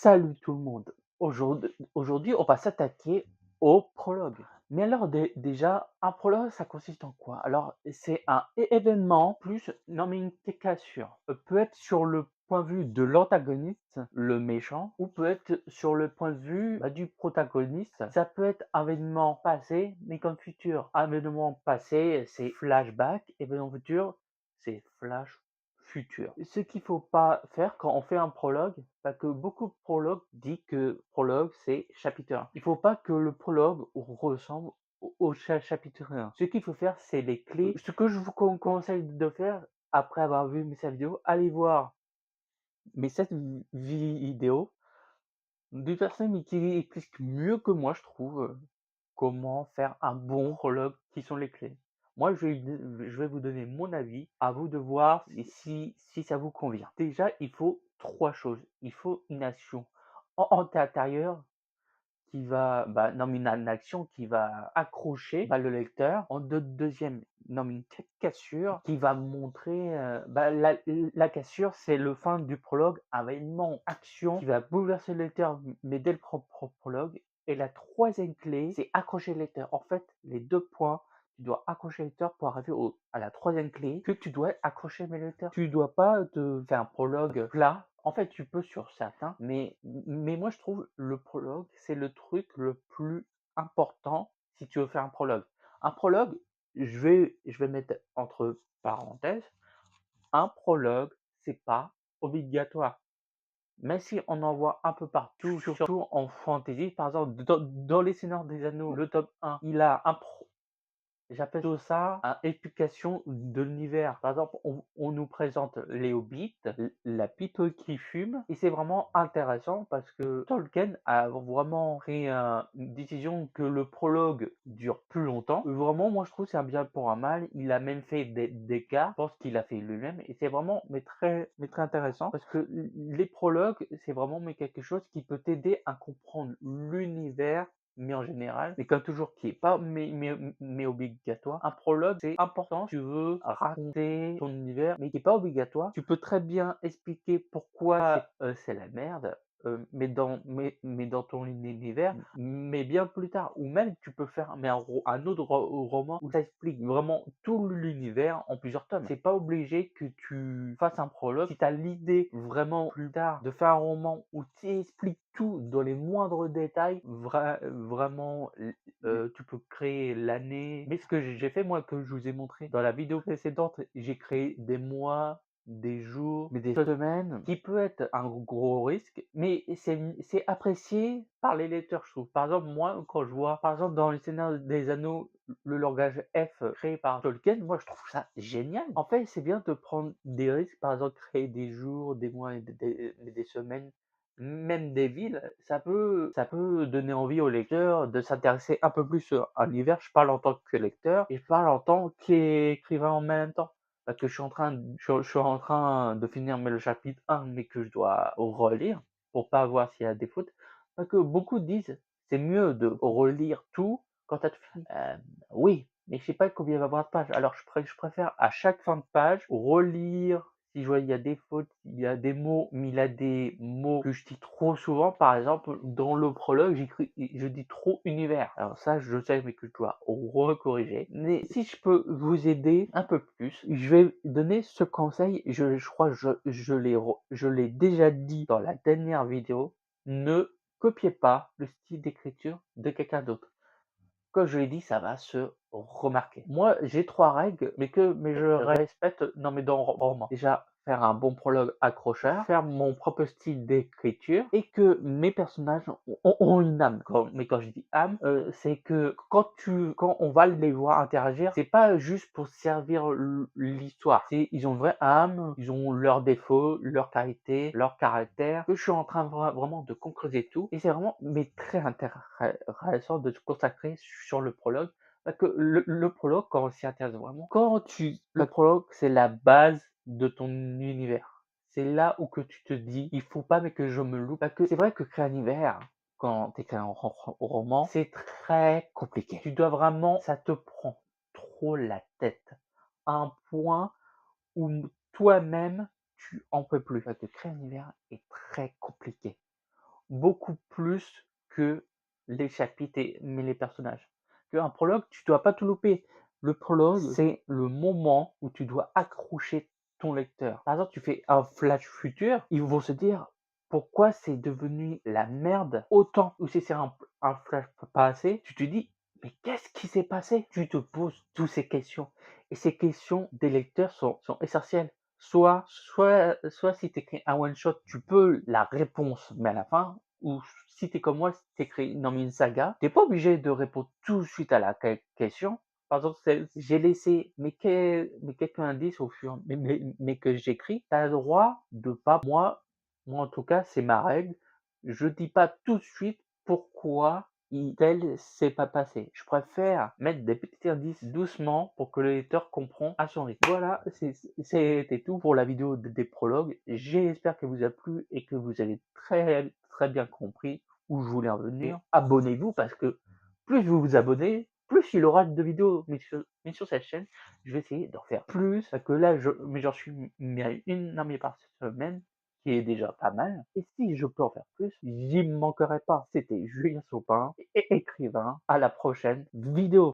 Salut tout le monde. Aujourd'hui, on va s'attaquer au prologue. Mais alors déjà, un prologue, ça consiste en quoi? Alors, c'est un événement plus non mais une cassure. Peut être sur le point de vue de l'antagoniste, le méchant, ou peut être sur le point de vue du protagoniste. Ça peut être un événement passé, mais comme futur. Un événement passé, c'est flashback. Événement futur, c'est flash futur. Ce qu'il faut pas faire quand on fait un prologue, parce que beaucoup de prologues disent que prologue, c'est chapitre 1. Il faut pas que le prologue ressemble au chapitre 1. Ce qu'il faut faire, c'est les clés. Ce que je vous conseille de faire, après avoir vu mes 7 vidéos, allez voir mes 7 vidéos d'une personne qui explique mieux que moi, je trouve, comment faire un bon prologue, qui sont les clés. Moi, je vais vous donner mon avis, à vous de voir si ça vous convient. Déjà, il faut 3 choses. Il faut une action antérieure qui va, non, mais une action qui va accrocher, le lecteur. En deuxième, non, mais une cassure qui va montrer, la cassure, c'est le fin du prologue, un événement action qui va bouleverser le lecteur, mais dès le prologue. Et la troisième clé, c'est accrocher le lecteur. En fait, les 2 points, tu dois accrocher le lecteur pour arriver à la troisième clé, que tu dois accrocher mes lecteurs. Tu dois pas te faire un prologue plat. En fait, tu peux sur certains, mais moi je trouve le prologue, c'est le truc le plus important si tu veux faire un prologue. Un prologue, je vais mettre entre parenthèses, un prologue, c'est pas obligatoire. Même si on en voit un peu partout, surtout en fantasy, par exemple, dans Les Seigneurs des Anneaux, le tome 1, il a un j'appelle ça une explication de l'univers. Par exemple, on nous présente les hobbits, la pipe qui fume, et c'est vraiment intéressant parce que Tolkien a vraiment pris une décision que le prologue dure plus longtemps. Vraiment, moi je trouve que c'est un bien pour un mal. Il a même fait des cas, je pense qu'il a fait lui-même, et c'est vraiment très intéressant parce que les prologues, c'est vraiment quelque chose qui peut t'aider à comprendre l'univers mais en général, mais comme toujours qui est pas mais obligatoire. Un prologue, c'est important si tu veux raconter ton univers, mais qui est pas obligatoire. Tu peux très bien expliquer pourquoi c'est la merde, mais dans ton univers, mais bien plus tard. Ou même tu peux faire un autre roman où ça explique vraiment tout l'univers en plusieurs tomes. C'est pas obligé que tu fasses un prologue. Si tu as l'idée vraiment plus tard de faire un roman où tu expliques tout dans les moindres détails, vraiment, tu peux créer l'année. Mais ce que j'ai fait, moi, que je vous ai montré dans la vidéo précédente, j'ai créé des mois, des jours, mais des semaines, qui peut être un gros risque, mais c'est apprécié par les lecteurs, je trouve. Par exemple, moi, quand je vois, par exemple, dans Les Seigneurs des Anneaux, le langage F créé par Tolkien, moi, je trouve ça génial. En fait, c'est bien de prendre des risques, par exemple, créer des jours, des mois et des semaines, même des villes, ça peut donner envie au lecteur de s'intéresser un peu plus à l'univers. Je parle en tant que lecteur et je parle en tant qu'écrivain en même temps. Parce que je suis en train de finir le chapitre 1, mais que je dois relire pour pas voir s'il y a des fautes. Parce que beaucoup disent c'est mieux de relire tout quand tu as tout fini. Oui, mais je sais pas combien il va y avoir de pages. Alors je préfère à chaque fin de page relire si je vois il y a des fautes, il y a des mots, mais il y a des mots que je dis trop souvent. Par exemple, dans le prologue, je dis trop univers. Alors ça, je sais, mais que je dois recorriger. Mais si je peux vous aider un peu plus, je vais donner ce conseil. Je crois que je l'ai déjà dit dans la dernière vidéo. Ne copiez pas le style d'écriture de quelqu'un d'autre. Comme je l'ai dit, ça va se remarquer. Moi, j'ai 3 règles, mais je respecte non, mais dans le roman. Déjà, faire un bon prologue accrocheur, faire mon propre style d'écriture et que mes personnages ont une âme. Quand je dis âme, c'est que quand on va les voir interagir, c'est pas juste pour servir l'histoire. Ils ont une vraie âme, ils ont leurs défauts, leurs qualités, leur caractère, que je suis en train vraiment de concrétiser tout. Et c'est vraiment très intéressant de se consacrer sur le prologue. Parce que le prologue, quand on s'y intéresse vraiment, le prologue, c'est la base de ton univers. C'est là où que tu te dis, il faut pas mais que je me loupe. Parce que c'est vrai que créer un univers, quand tu écris un roman, c'est très compliqué. Tu dois vraiment, ça te prend trop la tête. À un point où toi-même, tu en peux plus. Parce que créer un univers est très compliqué. beaucoup plus que les chapitres mais les personnages. Un prologue, tu dois pas tout louper. Le prologue, c'est le moment où tu dois accrocher ton lecteur. Par exemple, tu fais un flash futur, ils vont se dire pourquoi c'est devenu la merde autant, ou si c'est un flash passé, tu te dis mais qu'est-ce qui s'est passé? Tu te poses toutes ces questions. Et ces questions des lecteurs sont essentielles. Soit si tu écris un one shot, tu peux la réponse, mais à la fin, ou si tu es comme moi, si tu écris une saga, tu n'es pas obligé de répondre tout de suite à la question. Par exemple, j'ai laissé mes quelques indices au fur mais que j'écris, tu as le droit de pas, moi en tout cas, c'est ma règle, je dis pas tout de suite pourquoi tel s'est pas passé. Je préfère mettre des petits indices doucement pour que le lecteur comprend à son rythme. Voilà, c'était tout pour la vidéo des prologues. J'espère que vous a plu et que vous avez très bien compris où je voulais en venir. Abonnez-vous parce que plus vous vous abonnez, plus il y aura de vidéos mises sur cette chaîne. Je vais essayer d'en faire plus parce que là, mais j'en suis une par semaine qui est déjà pas mal. Et si je peux en faire plus, j'y manquerai pas. C'était Julien Sopin, écrivain. À la prochaine vidéo.